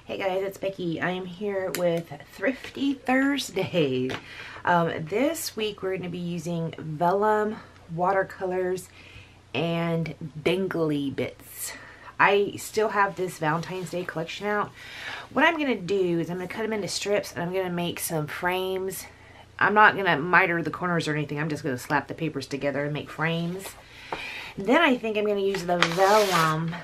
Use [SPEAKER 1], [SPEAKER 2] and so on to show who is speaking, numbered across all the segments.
[SPEAKER 1] Hey guys, it's Becky. I am here with Thrifty Thursday. This week we're going to be using vellum, watercolors, and dangly bits. I still have this Valentine's Day collection out. What I'm going to do is I'm going to cut them into strips and I'm going to make some frames. I'm not going to miter the corners or anything. I'm just going to slap the papers together and make frames. Then I think I'm going to use the vellum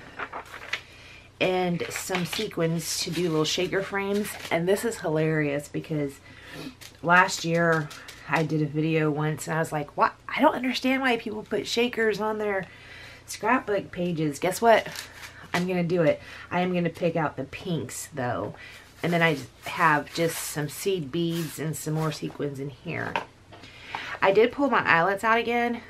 [SPEAKER 1] and some sequins to do little shaker frames. And this is hilarious because last year I did a video once and I was like, what? I don't understand why people put shakers on their scrapbook pages. Guess what? I'm going to do it. I am going to pick out the pinks though. And then I have just some seed beads and some more sequins in here. I did pull my eyelets out again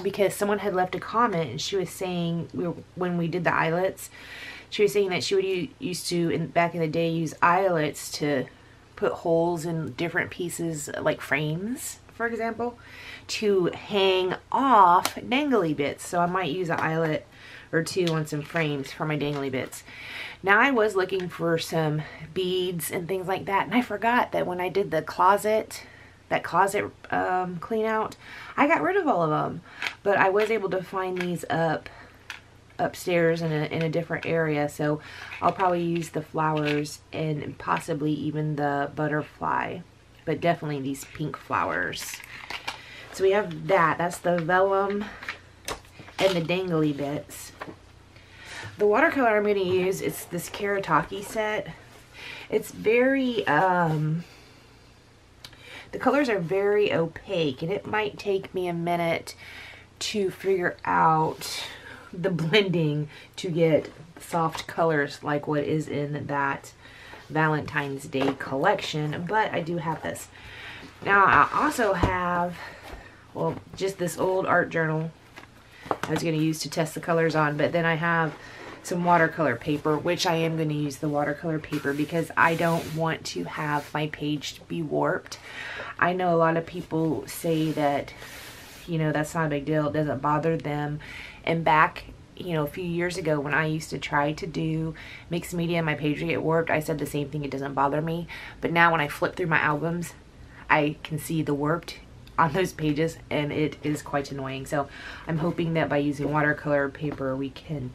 [SPEAKER 1] because someone had left a comment and she was saying when we did the eyelets, she was saying that she would used to, back in the day, use eyelets to put holes in different pieces, like frames, for example, to hang off dangly bits. So I might use an eyelet or two on some frames for my dangly bits. Now I was looking for some beads and things like that, and I forgot that when I did the closet, clean out, I got rid of all of them. But I was able to find these upstairs in a different area, so I'll probably use the flowers and possibly even the butterfly, but definitely these pink flowers. So we have that's the vellum and the dangly bits. The watercolor I'm going to use is this Karataki set. It's very the colors are very opaque, and it might take me a minute to figure out the blending to get soft colors like what is in that Valentine's Day collection, but I do have this. Now I also have, well, just this old art journal I was going to use to test the colors on, but then I have some watercolor paper, which I am going to use the watercolor paper because I don't want to have my page to be warped. I know a lot of people say that, you know, that's not a big deal, it doesn't bother them. And back, you know, a few years ago when I used to try to do mixed media, my page would get warped. I said the same thing, it doesn't bother me. But now when I flip through my albums, I can see the warped on those pages and it is quite annoying. So I'm hoping that by using watercolor paper we can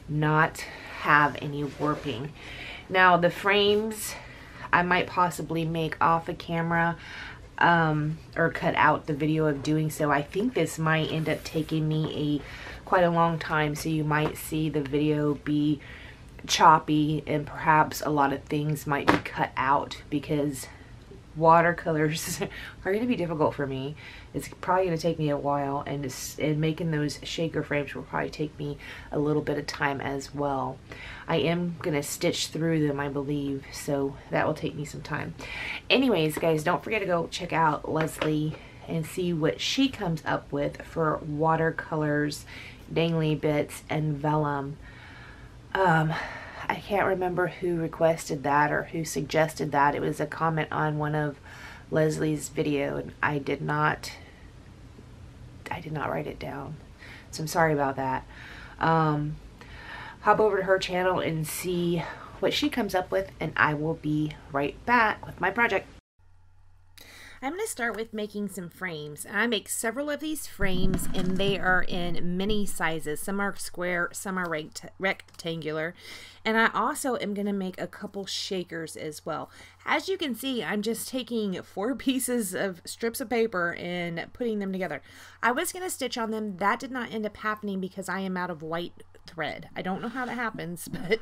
[SPEAKER 1] not have any warping. Now the frames I might possibly make off a camera or cut out the video of doing so. I think this might end up taking me quite a long time, so you might see the video be choppy and perhaps a lot of things might be cut out because watercolors are going to be difficult for me. It's probably going to take me a while, and making those shaker frames will probably take me a little bit of time as well. I am going to stitch through them, I believe, so that will take me some time. Anyways, guys, don't forget to go check out Leslie and see what she comes up with for watercolors, dangly bits, and vellum. I can't remember who requested that or who suggested that. It was a comment on one of Leslie's video, and I did not write it down, so I'm sorry about that. Hop over to her channel and see what she comes up with, and I will be right back with my project. I'm going to start with making some frames. I make several of these frames and they are in many sizes. Some are square, some are rectangular. And I also am going to make a couple shakers as well. As you can see, I'm just taking 4 pieces of strips of paper and putting them together. I was going to stitch on them. That did not end up happening because I am out of white thread. I don't know how that happens, but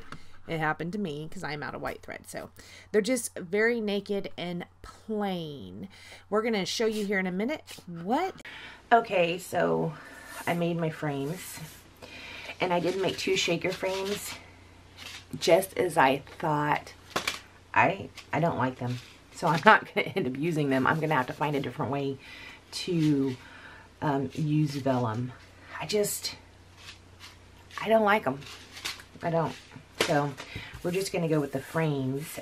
[SPEAKER 1] it happened to me because I'm out of white thread. So they're just very naked and plain. We're going to show you here in a minute what. Okay, so I made my frames and I did make 2 shaker frames just as I thought. I don't like them, so I'm not going to end up using them. I'm going to have to find a different way to use vellum. I don't like them. I don't. So we're just going to go with the frames,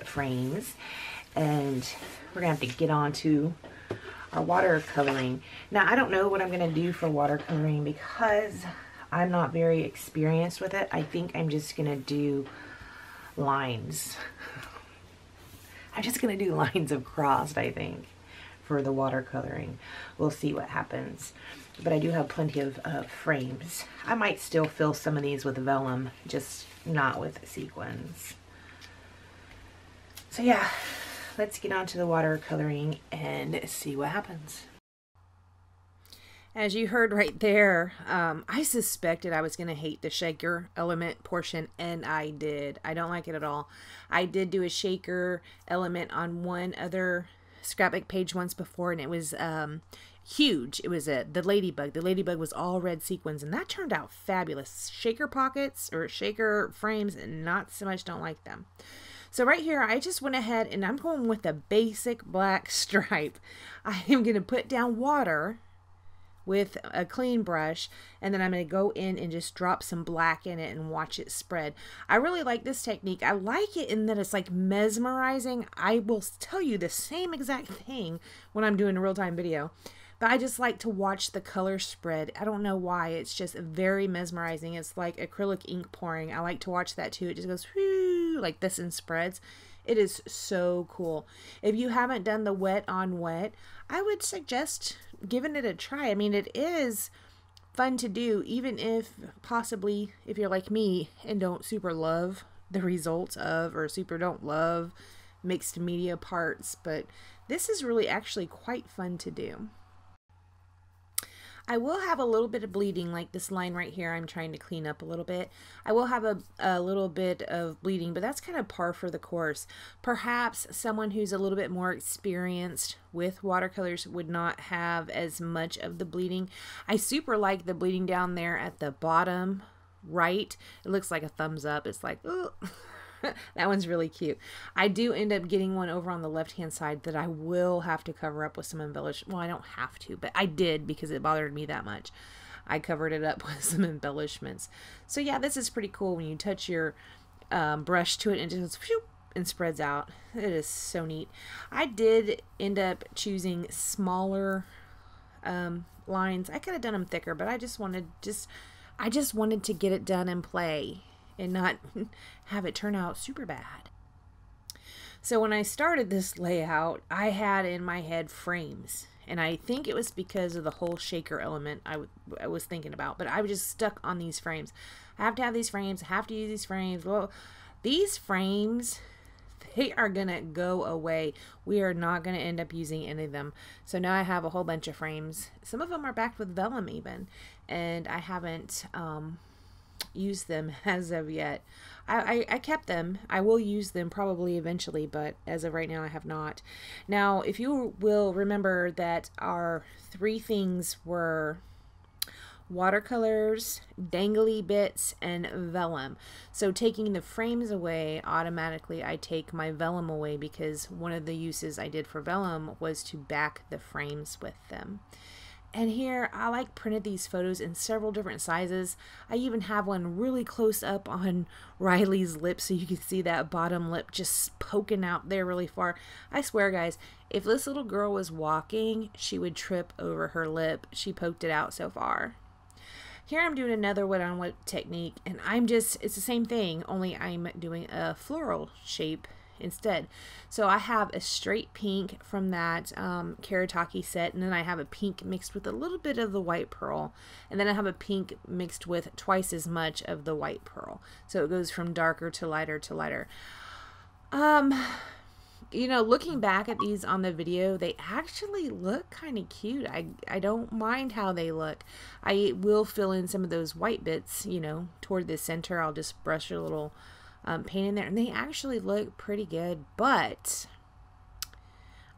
[SPEAKER 1] and we're going to have to get on to our watercoloring. Now, I don't know what I'm going to do for watercoloring because I'm not very experienced with it. I think I'm just going to do lines. I'm just gonna do lines of crossed, I think, for the watercoloring. We'll see what happens. But I do have plenty of frames. I might still fill some of these with vellum, just not with sequins. So yeah, let's get on to the watercoloring and see what happens. As you heard right there, I suspected I was going to hate the shaker element portion, and I did. I don't like it at all. I did do a shaker element on one other scrapbook page once before, and it was huge. It was the ladybug. The ladybug was all red sequins, and that turned out fabulous. Shaker pockets or shaker frames, and not so much don't like them. So right here, I just went ahead and I'm going with a basic black stripe. I am going to put down water with a clean brush, and then I'm going to go in and just drop some black in it and watch it spread. I really like this technique. I like it in that it's like mesmerizing. I will tell you the same exact thing when I'm doing a real-time video, but I just like to watch the color spread. I don't know why. It's just very mesmerizing. It's like acrylic ink pouring. I like to watch that too. It just goes whoo, like this and spreads. It is so cool. If you haven't done the wet on wet, I would suggest giving it a try. I mean, it is fun to do, even if possibly if you're like me and don't super love the results of, or super don't love mixed media parts, but this is really actually quite fun to do. I will have a little bit of bleeding, like this line right here I'm trying to clean up a little bit. I will have a little bit of bleeding, but that's kind of par for the course. Perhaps someone who's a little bit more experienced with watercolors would not have as much of the bleeding. I super like the bleeding down there at the bottom right. It looks like a thumbs up. It's like, ooh. That one's really cute. I do end up getting one over on the left-hand side that I will have to cover up with some embellishment. Well, I don't have to, but I did because it bothered me that much. I covered it up with some embellishments. So yeah, this is pretty cool when you touch your brush to it and it just goes whoop, and spreads out. It is so neat. I did end up choosing smaller lines. I could have done them thicker, but I just wanted to get it done and play, and not have it turn out super bad. So when I started this layout, I had in my head frames, and I think it was because of the whole shaker element I was thinking about, but I was just stuck on these frames. I have to have these frames, I have to use these frames. Well, these frames, they are gonna go away. We are not gonna end up using any of them. So now I have a whole bunch of frames. Some of them are backed with vellum even, and I haven't use them as of yet. I kept them. I will use them probably eventually, but as of right now I have not. Now, if you will remember that our three things were watercolors, dangly bits, and vellum. So taking the frames away, automatically I take my vellum away, because one of the uses I did for vellum was to back the frames with them. And here, I like printed these photos in several different sizes. I even have one really close up on Riley's lip, so you can see that bottom lip just poking out there really far. I swear, guys, if this little girl was walking, she would trip over her lip. She poked it out so far. Here I'm doing another wet on wet technique, and it's the same thing, only I'm doing a floral shape instead. So I have a straight pink from that Karataki set, and then I have a pink mixed with a little bit of the white pearl, and then I have a pink mixed with twice as much of the white pearl. So it goes from darker to lighter to lighter. You know, looking back at these on the video, they actually look kind of cute. I don't mind how they look. I will fill in some of those white bits, you know, toward the center. I'll just brush a little paint in there, and they actually look pretty good, but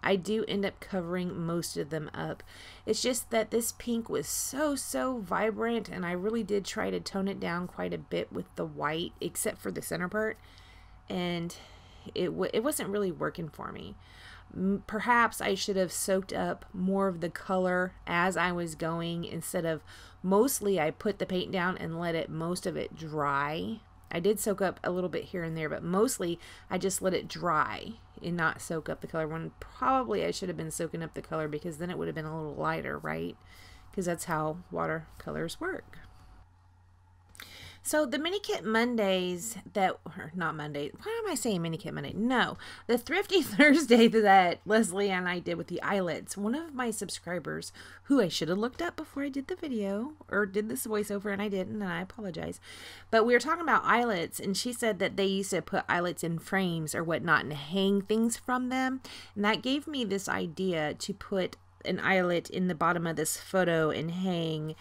[SPEAKER 1] I do end up covering most of them up. It's just that this pink was so vibrant, and I really did try to tone it down quite a bit with the white, except for the center part, and it wasn't really working for me. Perhaps I should have soaked up more of the color as I was going, instead of mostly I put the paint down and let most of it dry. I did soak up a little bit here and there, but mostly I just let it dry and not soak up the color, when probably I should have been soaking up the color, because then it would have been a little lighter, right? Because that's how watercolors work. So the mini kit Mondays that, or not Monday, why am I saying mini kit Monday? No, the Thrifty Thursday that Leslie and I did with the eyelets, one of my subscribers, who I should have looked up before I did the video or did this voiceover, and I didn't, and I apologize. But we were talking about eyelets, and she said that they used to put eyelets in frames or whatnot and hang things from them. And that gave me this idea to put an eyelet in the bottom of this photo and hang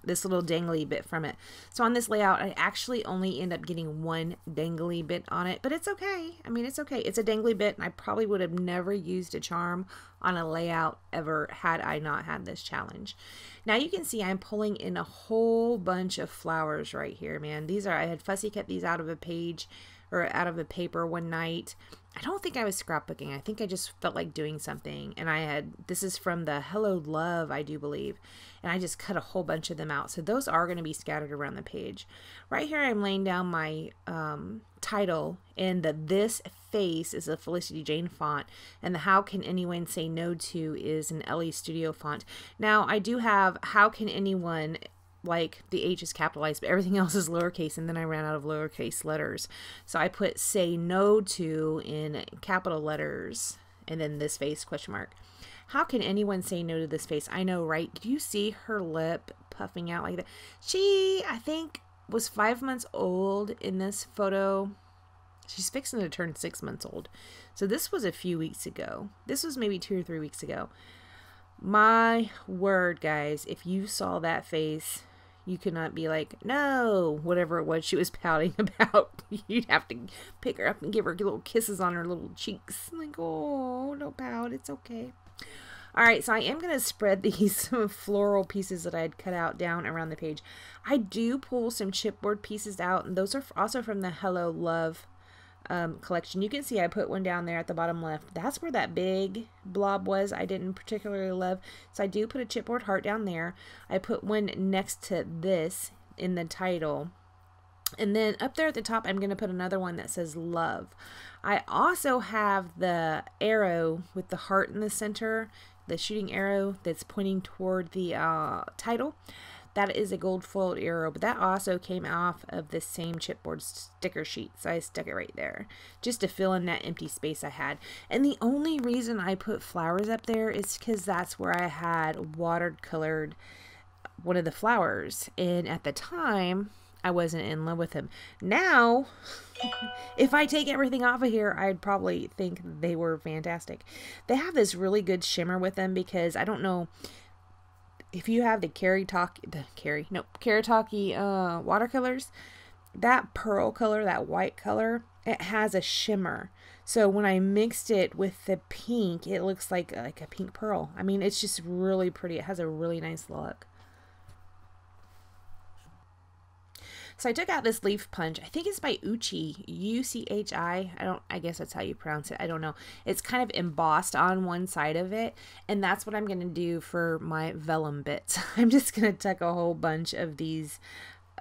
[SPEAKER 1] this little dangly bit from it. So on this layout, I actually only end up getting one dangly bit on it, but it's okay. I mean, it's okay. It's a dangly bit, and I probably would have never used a charm on a layout ever had I not had this challenge. Now you can see I'm pulling in a whole bunch of flowers right here, man. These are, I had fussy cut these out of a page or out of a paper one night. I don't think I was scrapbooking. I think I just felt like doing something. And I had, this is from the Hello Love, I do believe. And I just cut a whole bunch of them out. So those are going to be scattered around the page. Right here, I'm laying down my title. And the This Face is a Felicity Jane font. And the How Can Anyone Say No To is an LE Studio font. Now, I do have How Can Anyone, like the H is capitalized, but everything else is lowercase, and then I ran out of lowercase letters. So I put Say No To in capital letters, and then This Face, question mark. How can anyone say no to this face? I know, right? Do you see her lip puffing out like that? She, I think, was 5 months old in this photo. She's fixing to turn 6 months old. So this was a few weeks ago. This was maybe 2 or 3 weeks ago. My word, guys, if you saw that face, you could not be like, no, whatever it was she was pouting about. You'd have to pick her up and give her little kisses on her little cheeks. Like, oh, don't pout. It's okay. All right, so I am going to spread these floral pieces that I had cut out down around the page. I do pull some chipboard pieces out, and those are also from the Hello Love collection. You can see I put one down there at the bottom left. That's where that big blob was I didn't particularly love. So I do put a chipboard heart down there. I put one next to this in the title. And then up there at the top, I'm going to put another one that says love. I also have the arrow with the heart in the center, the shooting arrow that's pointing toward the title. That is a gold foiled arrow, but that also came off of the same chipboard sticker sheet. So I stuck it right there just to fill in that empty space I had. And the only reason I put flowers up there is because that's where I had watercolored one of the flowers. And at the time, I wasn't in love with him. Now, if I take everything off of here, I'd probably think they were fantastic. They have this really good shimmer with them because I don't know if you have the Karataki watercolors, that pearl color, that white color, it has a shimmer. So when I mixed it with the pink, it looks like a pink pearl. I mean, it's just really pretty. It has a really nice look. So I took out this leaf punch. I think it's by Uchi, U-C-H-I. I guess that's how you pronounce it. I don't know. It's kind of embossed on one side of it. And that's what I'm going to do for my vellum bits. I'm just going to tuck a whole bunch of these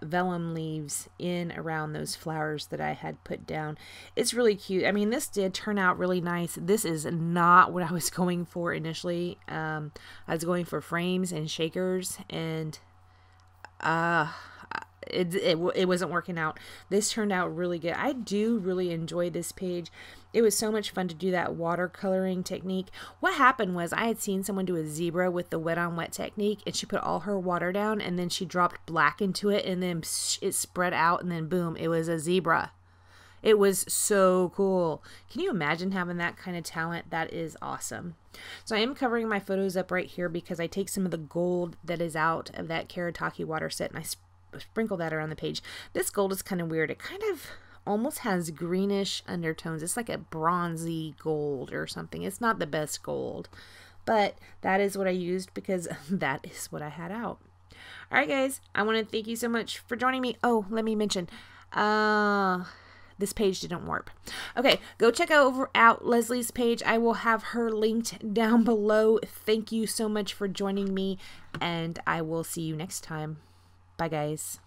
[SPEAKER 1] vellum leaves in around those flowers that I had put down. It's really cute. I mean, this did turn out really nice. This is not what I was going for initially. I was going for frames and shakers, and it wasn't working out. This turned out really good. I do really enjoy this page. It was so much fun to do that watercoloring technique. What happened was I had seen someone do a zebra with the wet on wet technique, and she put all her water down and then she dropped black into it, and then it spread out, and then boom, it was a zebra. It was so cool. Can you imagine having that kind of talent? That is awesome. So I am covering my photos up right here because I take some of the gold that is out of that Karataki water set and I sprinkle that around the page. This gold is kind of weird. It kind of almost has greenish undertones. It's like a bronzy gold or something. It's not the best gold, but that is what I used because that is what I had out. All right, guys, I want to thank you so much for joining me. Oh, let me mention, this page didn't warp. Okay, go check out Leslie's page. I will have her linked down below. Thank you so much for joining me, and I will see you next time. Bye, guys.